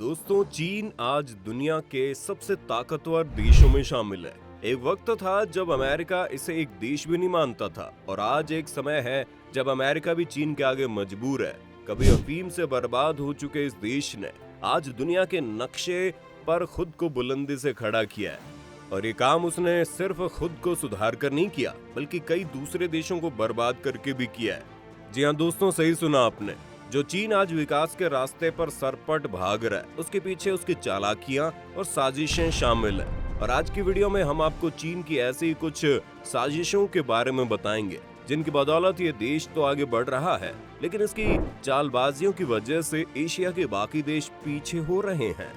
दोस्तों, चीन आज दुनिया के सबसे ताकतवर देशों में शामिल है। एक वक्त था जब अमेरिका इसे एक देश भी नहीं मानता था और आज एक समय है जब अमेरिका भी चीन के आगे मजबूर है। कभी अफीम से बर्बाद हो चुके इस देश ने आज दुनिया के नक्शे पर खुद को बुलंदी से खड़ा किया है और ये काम उसने सिर्फ खुद को सुधार कर नहीं किया बल्कि कई दूसरे देशों को बर्बाद करके भी किया है। जी हाँ दोस्तों, सही सुना आपने। जो चीन आज विकास के रास्ते पर सरपट भाग रहा है, उसके पीछे उसकी चालाकियां और साजिशें शामिल है। और आज की वीडियो में हम आपको चीन की ऐसी कुछ साजिशों के बारे में बताएंगे जिनकी बदौलत ये देश तो आगे बढ़ रहा है, लेकिन इसकी चालबाजियों की वजह से एशिया के बाकी देश पीछे हो रहे हैं।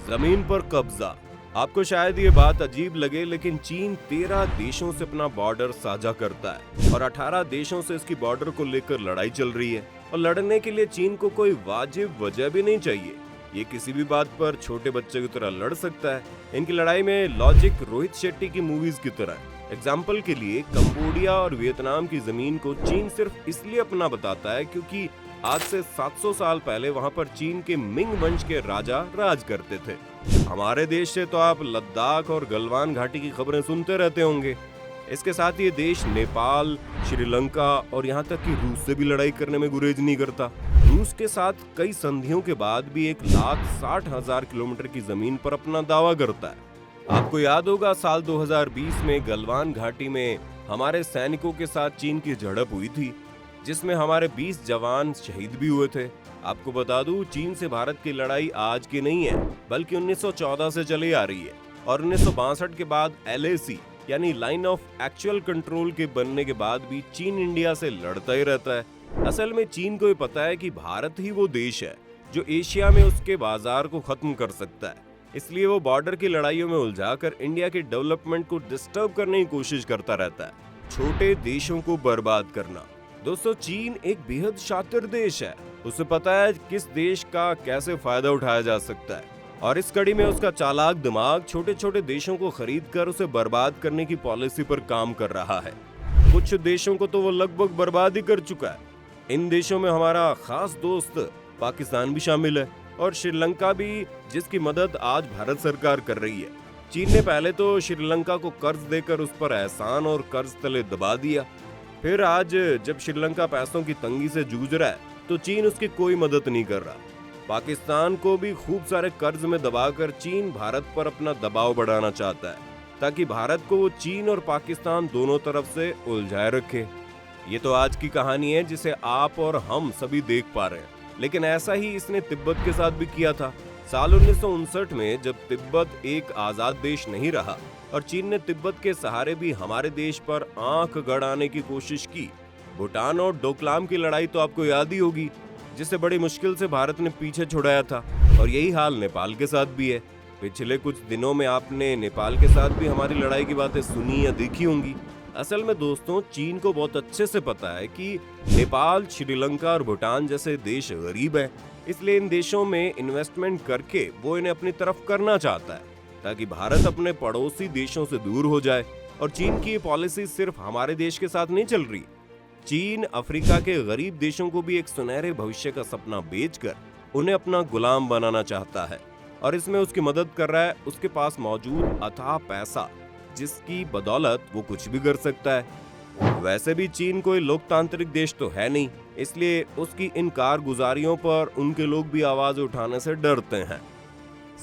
जमीन पर कब्जा। आपको शायद ये बात अजीब लगे, लेकिन चीन 13 देशों से अपना बॉर्डर साझा करता है और 18 देशों से इसकी बॉर्डर को लेकर लड़ाई चल रही है। और लड़ने के लिए चीन को कोई वाजिब वजह भी नहीं चाहिए। ये किसी भी बात पर छोटे बच्चे की तरह लड़ सकता है। इनकी लड़ाई में लॉजिक रोहित शेट्टी की मूवीज की तरह है। एग्जाम्पल के लिए कंबोडिया और वियतनाम की जमीन को चीन सिर्फ इसलिए अपना बताता है क्योंकि आज से 700 साल पहले वहां पर चीन के मिंग वंश के राजा राज करते थे। हमारे देश से तो आप लद्दाख और गलवान घाटी की खबरें सुनते रहते होंगे। इसके साथ ये देश नेपाल, श्रीलंका और यहाँ तक कि रूस से भी लड़ाई करने में गुरेज नहीं करता। रूस के साथ कई संधियों के बाद भी 1,60,000 किलोमीटर की जमीन पर अपना दावा करता है। आपको याद होगा साल 2020 में गलवान घाटी में हमारे सैनिकों के साथ चीन की झड़प हुई थी, जिसमें हमारे 20 जवान शहीद भी हुए थे। आपको बता दूं, चीन से भारत की लड़ाई आज की नहीं है बल्कि 1914 से चली आ रही है और 1962 के बाद LAC यानी लाइन ऑफ एक्चुअल कंट्रोल के बनने के बाद भी चीन इंडिया से लड़ता ही रहता है। असल में चीन को ये पता है कि भारत ही वो देश है जो एशिया में उसके बाजार को खत्म कर सकता है, इसलिए वो बॉर्डर की लड़ाइयों में उलझाकर इंडिया के डेवलपमेंट को डिस्टर्ब करने की कोशिश करता रहता है। छोटे देशों को बर्बाद करना। दोस्तों, चीन एक बेहद शातिर देश है। उसे पता है किस देश का कैसे फायदा उठाया जा सकता है और इस कड़ी में उसका चालाक दिमाग छोटे छोटे देशों को खरीद कर उसे बर्बाद करने की पॉलिसी पर काम कर रहा है। कुछ देशों को तो वो लगभग बर्बाद ही कर चुका है। इन देशों में हमारा खास दोस्त पाकिस्तान भी शामिल है और श्रीलंका भी, जिसकी मदद आज भारत सरकार कर रही है। चीन ने पहले तो श्रीलंका को कर्ज देकर उस पर एहसान और कर्ज तले दबा दिया। फिर आज जब श्रीलंका पैसों की तंगी से जूझ रहा है तो चीन उसकी कोई मदद नहीं कर रहा। पाकिस्तान को भी खूब सारे कर्ज में दबाकर चीन भारत पर अपना दबाव बढ़ाना चाहता है ताकि भारत को वो चीन और पाकिस्तान दोनों तरफ से उलझाए रखे। ये तो आज की कहानी है जिसे आप और हम सभी देख पा रहे हैं, लेकिन ऐसा ही इसने तिब्बत के साथ भी किया था। साल 1959 में जब तिब्बत एक आजाद देश नहीं रहा और चीन ने तिब्बत के सहारे भी हमारे देश पर आंख गड़ाने की कोशिश की। भूटान और डोकलाम की लड़ाई तो आपको याद ही होगी, जिसे बड़ी मुश्किल से भारत ने पीछे छुड़ाया था। और यही हाल नेपाल के साथ भी है। पिछले कुछ दिनों में आपने नेपाल के साथ भी हमारी लड़ाई की बातें सुनी या देखी होंगी। असल में दोस्तों, चीन को बहुत अच्छे से पता है कि नेपाल, श्रीलंका और भूटान जैसे देश गरीब है, इसलिए इन देशों में इन्वेस्टमेंट करके वो इन्हें अपनी तरफ करना चाहता है ताकि भारत अपने पड़ोसी देशों से दूर हो जाए। और चीन की ये पॉलिसी सिर्फ हमारे देश के साथ नहीं चल रही। चीन अफ्रीका के गरीब देशों को भी एक सुनहरे भविष्य का सपना बेचकर उन्हें अपना गुलाम बनाना चाहता है और इसमें उसकी मदद कर रहा है उसके पास मौजूद अथाह पैसा, जिसकी बदौलत वो कुछ भी कर सकता है। वैसे भी चीन कोई लोकतांत्रिक देश तो है नहीं, इसलिए उसकी इन कारगुजारियों पर उनके लोग भी आवाज उठाने से डरते हैं।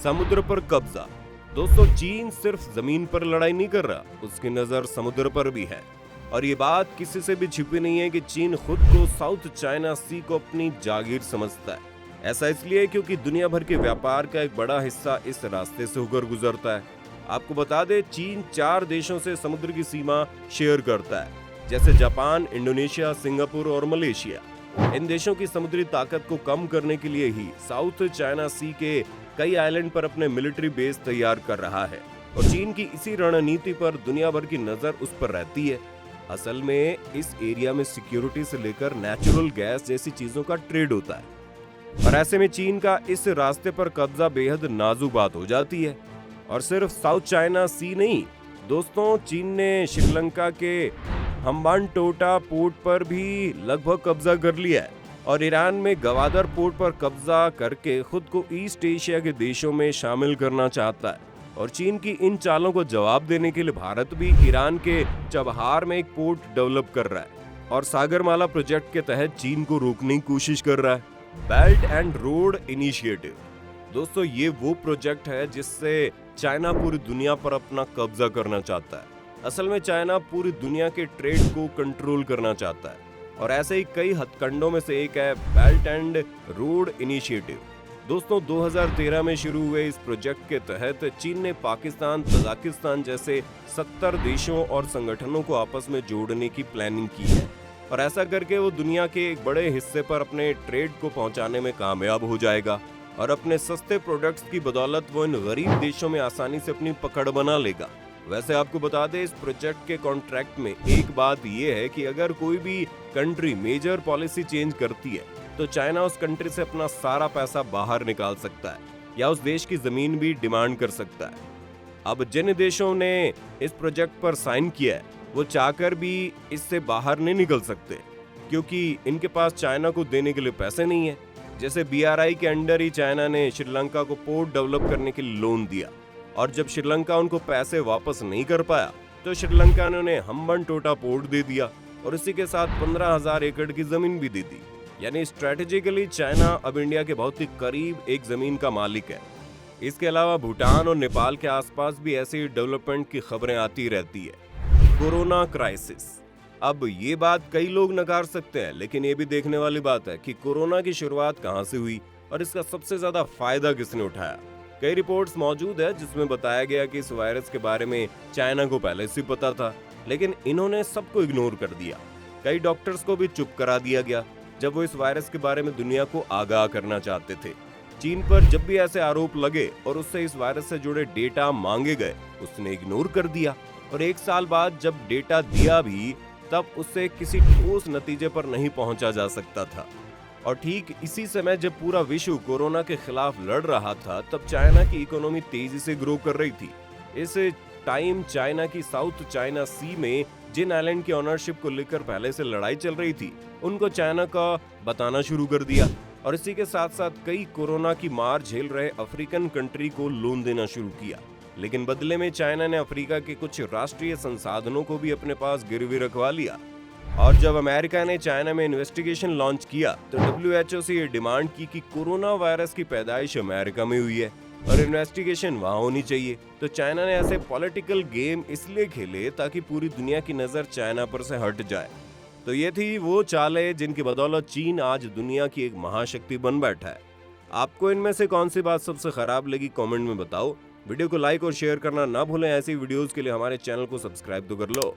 समुद्र पर कब्जा। दोस्तों, चीन सिर्फ जमीन पर लड़ाई नहीं कर रहा, उसकी नजर समुद्र पर भी है। और ये बात किसी से भी छिपी नहीं है कि चीन खुद को साउथ चाइना सी को अपनी जागीर समझता है। ऐसा इसलिए क्योंकि दुनिया भर के व्यापार का एक बड़ा हिस्सा इस रास्ते से होकर गुजरता है। आपको बता दें, चीन 4 देशों से समुद्र की सीमा शेयर करता है, जैसे जापान, इंडोनेशिया, सिंगापुर और मलेशिया। इन देशों की समुद्री ताकत को कम करने के लिए ही साउथ चाइना सी के कई आइलैंड पर अपने मिलिट्री बेस तैयार कर रहा है और चीन की इसी रणनीति पर दुनिया भर की नजर उस पर रहती है। असल में इस एरिया में सिक्योरिटी से लेकर नेचुरल गैस जैसी चीजों का ट्रेड होता है और ऐसे में चीन का इस रास्ते पर कब्जा बेहद नाजुक बात हो जाती है। और सिर्फ साउथ चाइना सी नहीं दोस्तों, चीन ने श्रीलंका के हम्बानटोटा पोर्ट पर भी लगभग कब्जा कर लिया है। और ईरान में गवादर पोर्ट पर कब्जा करके खुद को ईस्ट एशिया के देशों में शामिल करना चाहता है। और चीन की इन चालों को जवाब देने के लिए भारत भी ईरान के चबहार में एक पोर्ट डेवलप कर रहा है और सागरमाला प्रोजेक्ट के तहत चीन को रोकने की कोशिश कर रहा है। बेल्ट एंड रोड इनिशिएटिव दोस्तों, ये वो प्रोजेक्ट है जिससे चाइना पूरी दुनिया पर अपना कब्जा करना चाहता है। असल में चाइना पूरी दुनिया के ट्रेड को कंट्रोल करना चाहता है और ऐसे ही कई हथकंडों में से एक है बेल्ट एंड रोड इनिशिएटिव। दोस्तों 2013 में शुरू हुए इस प्रोजेक्ट के तहत चीन ने पाकिस्तान, तजाकिस्तान जैसे 70 देशों और संगठनों को आपस में जोड़ने की प्लानिंग की है और ऐसा करके वो दुनिया के एक बड़े हिस्से पर अपने ट्रेड को पहुंचाने में कामयाब हो जाएगा और अपने सस्ते प्रोडक्ट्स की बदौलत वो इन गरीब देशों में आसानी से अपनी पकड़ बना लेगा। वैसे आपको बता दें, इस प्रोजेक्ट के कॉन्ट्रैक्ट में एक बात यह है कि अगर कोई भी कंट्री मेजर पॉलिसी चेंज करती है तो चाइना उस कंट्री से अपना सारा पैसा बाहर निकाल सकता है या उस देश की जमीन भी डिमांड कर सकता है। अब जिन देशों ने इस प्रोजेक्ट पर साइन किया है वो चाहकर भी इससे बाहर नहीं निकल सकते क्योंकि इनके पास चाइना को देने के लिए पैसे नहीं है। जैसे BRI के अंडर ही चाइना ने श्रीलंका को पोर्ट डेवलप करने के लिए लोन दिया और जब श्रीलंका उनको पैसे वापस नहीं कर पाया तो श्रीलंका ने उन्हें हम्बनटोटा पोर्ट दे दिया और इसी के साथ 15,000 एकड़ की जमीन भी दे दी। यानी स्ट्रेटेजिकली चाइना अब इंडिया के बहुत ही करीब एक जमीन का मालिक है। इसके अलावा भूटान और नेपाल के आसपास भी ऐसी डेवलपमेंट की खबरें आती रहती है। कोरोना क्राइसिस, अब ये बात कई लोग नकार सकते हैं लेकिन ये भी देखने वाली बात है कि कोरोना की शुरुआत कहां से हुई और इसका सबसे ज्यादा फायदा किसने उठाया। कई रिपोर्ट्स मौजूद है जिसमें बताया गया कि इस वायरस के बारे में चाइना को पहले से पता था लेकिन इन्होंने सबको इग्नोर कर दिया। कई डॉक्टर्स को भी चुप करा दिया गया जब वो इस वायरस के बारे में दुनिया को आगाह करना चाहते थे। चीन पर जब भी ऐसे आरोप लगे और उससे इस वायरस से जुड़े डेटा मांगे गए उसने इग्नोर कर दिया और 1 साल बाद जब डेटा दिया भी तब उससे किसी ठोस नतीजे पर नहीं पहुंचा जा सकता था। और ठीक इसी समय जब पूरा विश्व कोरोना के खिलाफ लड़ रहा था तब चाइना की इकोनॉमी तेजी से ग्रो कर रही थी। इस टाइम चाइना की साउथ चाइना सी में जिन आइलैंड की ऑनरशिप को लेकर पहले से लड़ाई चल रही थी उनको चाइना का बताना शुरू कर दिया और इसी के साथ साथ कई कोरोना की मार झेल रहे अफ्रीकन कंट्री को लोन देना शुरू किया। लेकिन बदले में चाइना ने अफ्रीका के कुछ राष्ट्रीय संसाधनों को भी अपने पास गिरवी रखवा लिया। और जब अमेरिका ने चाइना में इन्वेस्टिगेशन लॉन्च किया तो WHO से ये डिमांड की कि कोरोना वायरस की पैदाइश अमेरिका में हुई है और इन्वेस्टिगेशन वहां होनी चाहिए। तो चाइना ने ऐसे पॉलिटिकल गेम इसलिए खेले ताकि पूरी दुनिया की नजर चाइना पर से हट जाए। तो ये थी वो चालें जिनकी बदौलत चीन आज दुनिया की एक महाशक्ति बन बैठा है। आपको इनमें से कौन सी बात सबसे खराब लगी कमेंट में बताओ। वीडियो को लाइक और शेयर करना ना भूलें। ऐसी वीडियोस के लिए हमारे चैनल को सब्सक्राइब तो कर लो।